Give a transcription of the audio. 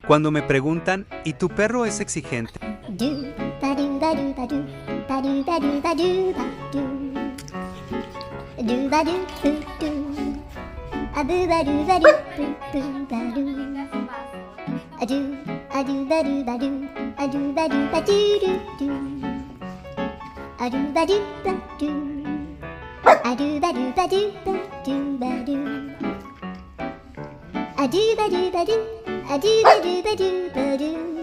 Cuando me preguntan, ¿y tu perro es exigente? A do ba do ba do, a do ba do ba do ba do.